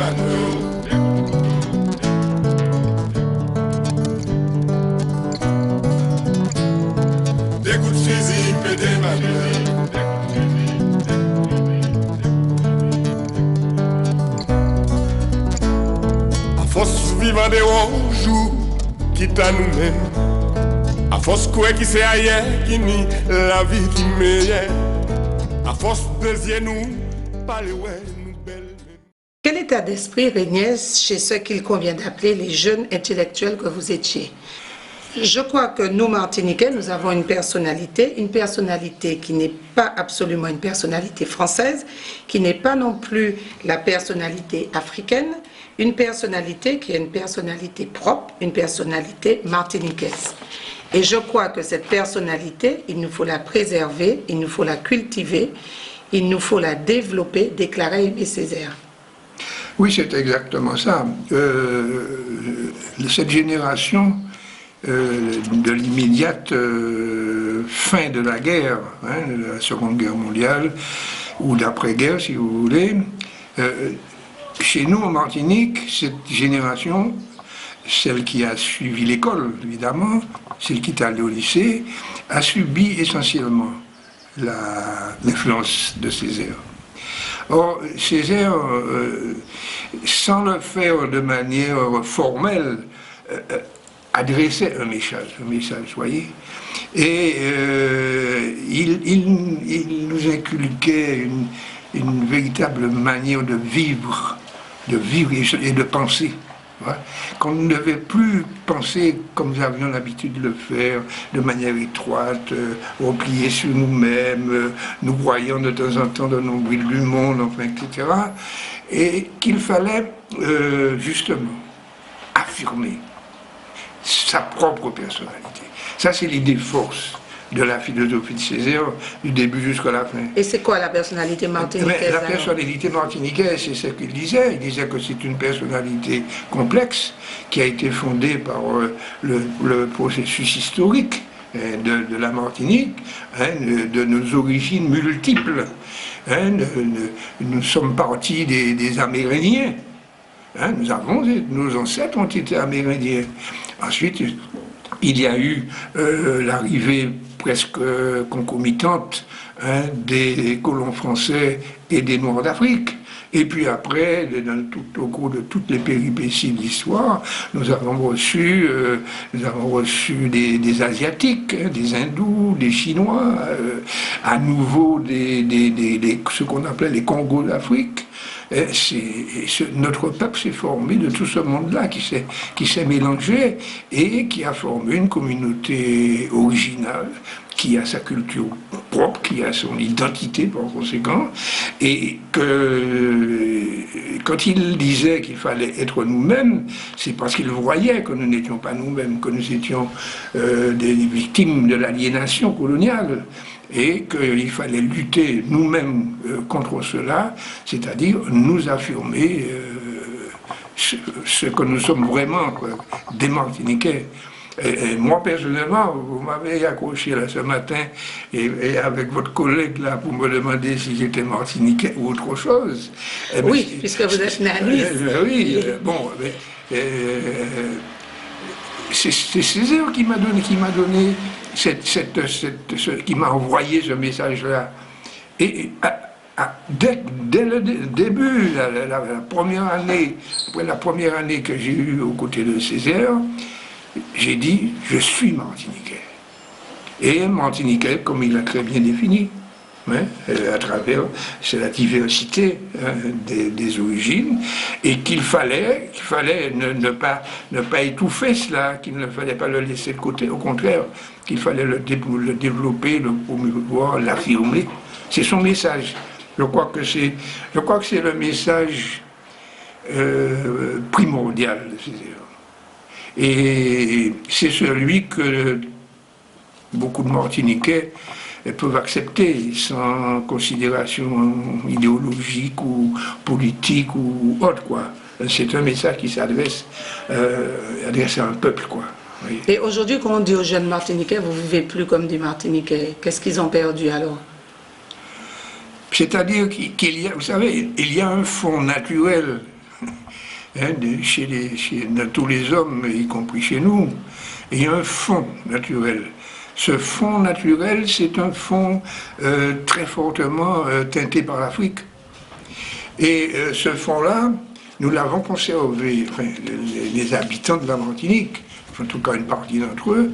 Des coups de fusil et des manuels. À force vivant des hauts jours, quitte à nous-mêmes. À force quoi qui c'est ailleurs, qui nie la vie qui meilleure. À force de nous, parler ouais, nous belles. Quel état d'esprit régnait chez ceux qu'il convient d'appeler les jeunes intellectuels que vous étiez? Je crois que nous, Martiniquais, nous avons une personnalité qui n'est pas absolument une personnalité française, qui n'est pas non plus la personnalité africaine, une personnalité qui est une personnalité propre, une personnalité martiniquaise. Et je crois que cette personnalité, il nous faut la préserver, il nous faut la cultiver, il nous faut la développer, déclarait Aimé Césaire. Oui, c'est exactement ça. Cette génération de l'immédiate fin de la guerre, de la Seconde Guerre mondiale, ou d'après-guerre, si vous voulez, chez nous, en Martinique, cette génération, celle qui a suivi l'école, évidemment, celle qui est allée au lycée, a subi essentiellement l'influence de Césaire. Or, Césaire, sans le faire de manière formelle, adressait un message, vous voyez. Et il nous inculquait une véritable manière de vivre et de penser. Qu'on ne devait plus penser comme nous avions l'habitude de le faire, de manière étroite, repliée sur nous-mêmes, nous voyant de temps en temps dans le nombril du monde, enfin, etc. Et qu'il fallait justement affirmer sa propre personnalité. Ça, c'est l'idée force de la philosophie de Césaire, du début jusqu'à la fin. Et c'est quoi la personnalité martiniquaise? La personnalité martiniquaise, c'est ce qu'il disait. Il disait que c'est une personnalité complexe qui a été fondée par le processus historique de la Martinique, de nos origines multiples. Nous sommes partis des Amérindiens. Nos ancêtres ont été Amérindiens. Ensuite, il y a eu l'arrivée presque concomitante des colons français et des Noirs d'Afrique. Et puis après, au cours de toutes les péripéties de l'histoire, nous avons reçu des Asiatiques, des Hindous, des Chinois, à nouveau ce qu'on appelait les Congos d'Afrique. Notre peuple s'est formé de tout ce monde-là qui s'est mélangé et qui a formé une communauté originale qui a sa culture propre, qui a son identité par conséquent, et que quand il disait qu'il fallait être nous-mêmes, c'est parce qu'il voyait que nous n'étions pas nous-mêmes, que nous étions des victimes de l'aliénation coloniale, et qu'il fallait lutter nous-mêmes contre cela, c'est-à-dire nous affirmer ce que nous sommes vraiment, quoi, des Martiniquais. Et moi, personnellement, vous m'avez accroché là ce matin et avec votre collègue là pour me demander si j'étais martiniquais ou autre chose. Oui, puisque vous êtes né à Nice. Oui, bon, c'est Césaire qui m'a donné, qui m'a envoyé ce message-là. Et dès le début, la première année, après la première année que j'ai eue aux côtés de Césaire, j'ai dit, je suis martiniquais. Et martiniquais, comme il l'a très bien défini, à travers la diversité des origines, et qu'il fallait ne pas étouffer cela, qu'il ne fallait pas le laisser de côté, au contraire, qu'il fallait le développer, le promouvoir, l'affirmer. C'est son message. Je crois que c'est le message primordial de Césaire. Et c'est celui que beaucoup de Martiniquais peuvent accepter sans considération idéologique ou politique ou autre, quoi. C'est un message qui s'adresse à un peuple, quoi. Oui. Et aujourd'hui, quand on dit aux jeunes Martiniquais, vous ne vivez plus comme des Martiniquais, qu'est-ce qu'ils ont perdu alors? C'est-à-dire qu'il y a, vous savez, il y a un fond naturel hein, de tous les hommes, y compris chez nous. Et il y a un fond naturel. Ce fond naturel, c'est un fond très fortement teinté par l'Afrique. Et ce fond-là, nous l'avons conservé, enfin, les habitants de la Martinique, en tout cas une partie d'entre eux,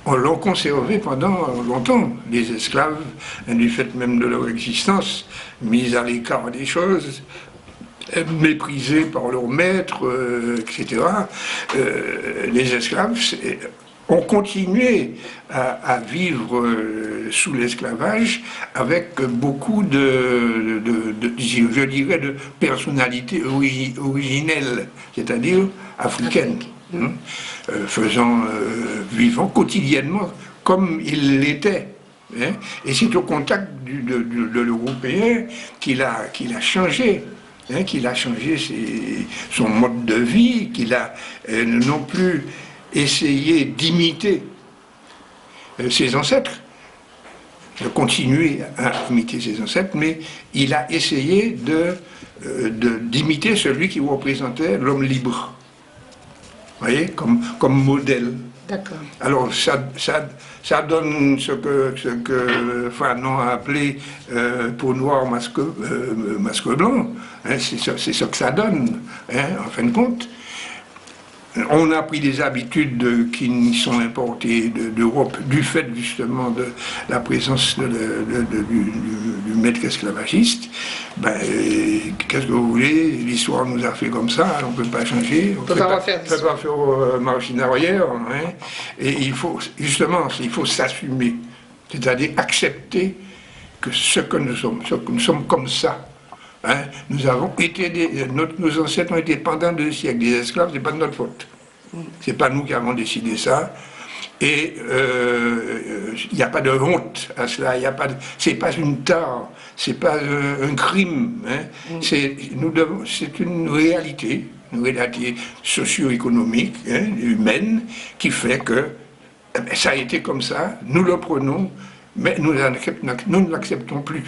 on l'ont conservé pendant longtemps. Les esclaves, du fait même de leur existence, mis à l'écart des choses, méprisés par leurs maîtres, etc. Les esclaves ont continué à vivre sous l'esclavage avec beaucoup je dirais, de personnalité originelle, c'est-à-dire africaine, hein, vivant quotidiennement comme il l'était. Hein, et c'est au contact de l'Européen qu'il a changé. Hein, qu'il a changé son mode de vie, qu'il a non plus essayé d'imiter ses ancêtres, de continuer à imiter ses ancêtres, mais il a essayé d'imiter celui qui représentait l'homme libre, voyez, comme modèle. D'accord. Alors ça donne ce que Fanon a appelé peau noire, masque blanc. Hein, c'est ce que ça donne, hein, en fin de compte. On a pris des habitudes qui nous sont importées d'Europe du fait justement de la présence du maître esclavagiste. Ben, qu'est-ce que vous voulez? L'histoire nous a fait comme ça, on ne peut pas changer, on ne peut pas faire marche en arrière. Hein. Et il faut s'assumer, c'est-à-dire accepter que nous sommes comme ça. Hein, nos ancêtres ont été pendant 2 siècles des esclaves, c'est pas de notre faute. C'est pas nous qui avons décidé ça. Et il n'y a pas de honte à cela. C'est pas une tare, c'est pas un crime. Hein, c'est une réalité socio-économique, hein, humaine, qui fait que ça a été comme ça. Nous le prenons, mais nous ne l'acceptons plus.